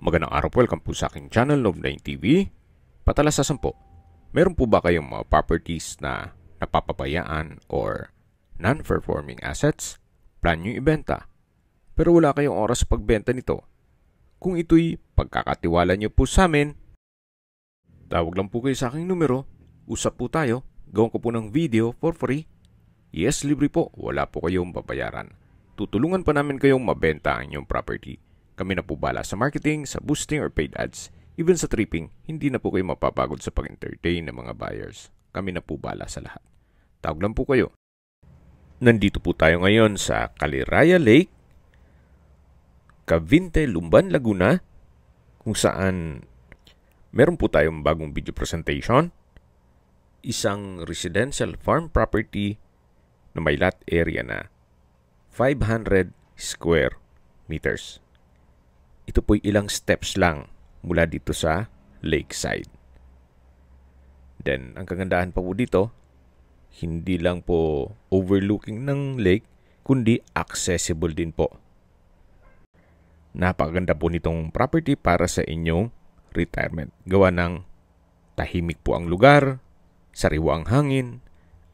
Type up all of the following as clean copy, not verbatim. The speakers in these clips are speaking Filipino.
Magandang araw po, welcome po sa aking channel, Nov9 TV. Patalasasan po, meron po ba kayong mga properties na napapabayaan or non-performing assets? Plan nyo ibenta, pero wala kayong oras sa pagbenta nito. Kung ito'y pagkakatiwala nyo po sa amin, tawag lang po kayo sa aking numero, usap po tayo, gawin ko po ng video for free. Yes, libre po, wala po kayong babayaran. Tutulungan pa namin kayong mabenta ang inyong property. Kami na po bala sa marketing, sa boosting or paid ads. Even sa tripping, hindi na po kayo mapapagod sa pag-entertain ng mga buyers. Kami na po bala sa lahat. Tawag lang po kayo. Nandito po tayo ngayon sa Caliraya Lake, Cavite, Lumban, Laguna, kung saan meron po tayong bagong video presentation. Isang residential farm property na may lot area na 500 square meters. Ito po'y ilang steps lang mula dito sa lakeside. Then, ang kagandahan pa po dito, hindi lang po overlooking ng lake, kundi accessible din po. Napakaganda po nitong property para sa inyong retirement. Gawa ng tahimik po ang lugar, sariwa ang hangin,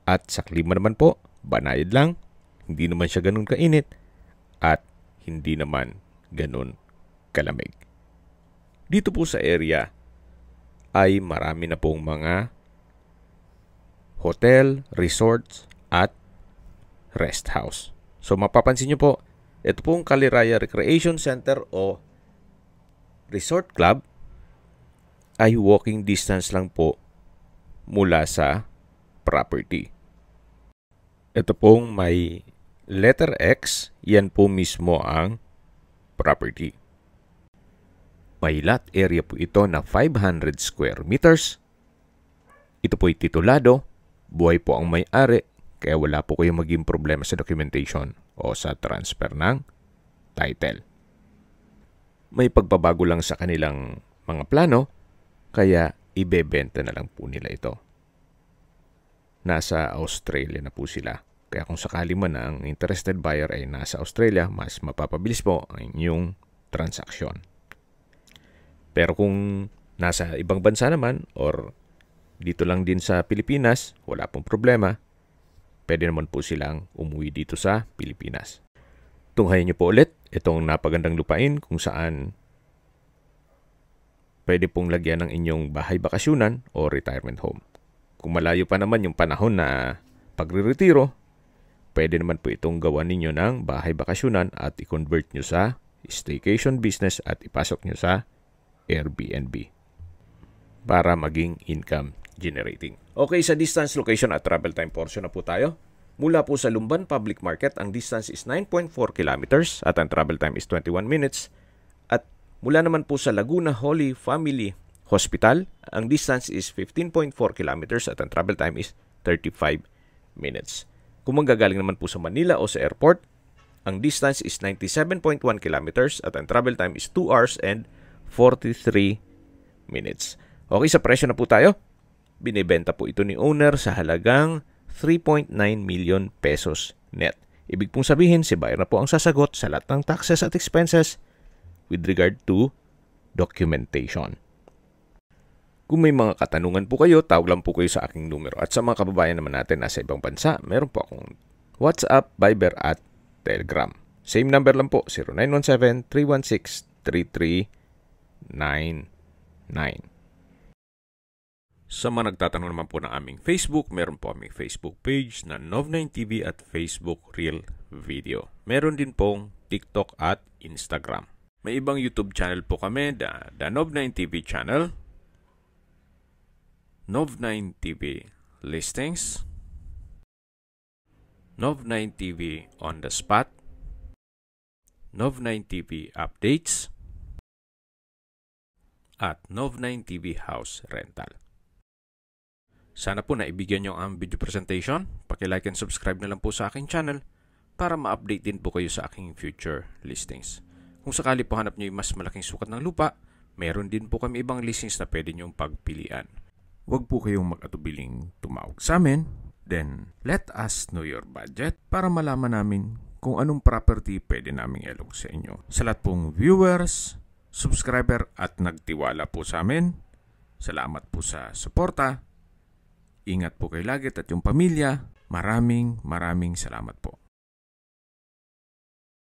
at sa klima naman po, banayad lang, hindi naman siya ganun kainit, at hindi naman ganun kalamig. Dito po sa area ay marami na pong mga hotel, resorts, at rest house. So mapapansin nyo po, ito pong Caliraya Recreation Center o Resort Club ay walking distance lang po mula sa property. Ito pong may letter X, yan po mismo ang property. May lot area po ito na 500 square meters. Ito po'y titulado, buhay po ang may-ari, kaya wala po kayong maging problema sa documentation o sa transfer ng title. May pagbabago lang sa kanilang mga plano, kaya ibebenta na lang po nila ito. Nasa Australia na po sila. Kaya kung sakali man ang interested buyer ay nasa Australia, mas mapapabilis po ang inyong transaksyon. Pero kung nasa ibang bansa naman or dito lang din sa Pilipinas, wala pong problema. Pwede naman po silang umuwi dito sa Pilipinas. Tunghayan niyo po ulit itong napagandang lupain kung saan pwede pong lagyan ng inyong bahay bakasyunan o retirement home. Kung malayo pa naman yung panahon na pagre-retiro, pwede naman po itong gawan ninyo ng bahay bakasyunan at i-convert nyo sa staycation business at ipasok nyo sa Airbnb para maging income generating. Okay, sa distance, location at travel time portion na po tayo. Mula po sa Lumban Public Market, ang distance is 9.4 kilometers at ang travel time is 21 minutes. At mula naman po sa Laguna Holy Family Hospital, ang distance is 15.4 kilometers at ang travel time is 35 minutes. Kung manggagaling naman po sa Manila o sa airport, ang distance is 97.1 kilometers at ang travel time is 2 hours and 43 minutes. Okay, sa presyo na po tayo. Binibenta po ito ni owner sa halagang 3.9 million pesos net. Ibig pong sabihin, si buyer na po ang sasagot sa lahat ng taxes at expenses with regard to documentation. Kung may mga katanungan po kayo, tawag lang po kayo sa aking numero. At sa mga kababayan naman natin nasa ibang bansa, meron po akong WhatsApp, Viber at Telegram. Same number lang po, 0917-316-3399. Sa mga nagtatanong naman po ng aming Facebook, meron po aming Facebook page na Nov9 TV at Facebook Real Video. Meron din pong TikTok at Instagram. May ibang YouTube channel po kami, the Nov9 TV channel, Nov9 TV Listings, Nov9 TV On The Spot, Nov9 TV Updates, at Nov9 TV House Rental. Sana po naibigyan nyo ang video presentation. Paki-like and subscribe na lang po sa aking channel para ma-update din po kayo sa aking future listings. Kung sakali po hanap nyo yung mas malaking sukat ng lupa, meron din po kami ibang listings na pwede nyong pagpilian. Huwag po kayong mag-atubiling tumawag sa amin. Then, let us know your budget para malaman namin kung anong property pwede naming ilog sa inyo. Sa lahat pong viewers, subscriber at nagtiwala po sa amin. Salamat po sa suporta. Ingat po kayo lagi at yung pamilya. Maraming salamat po.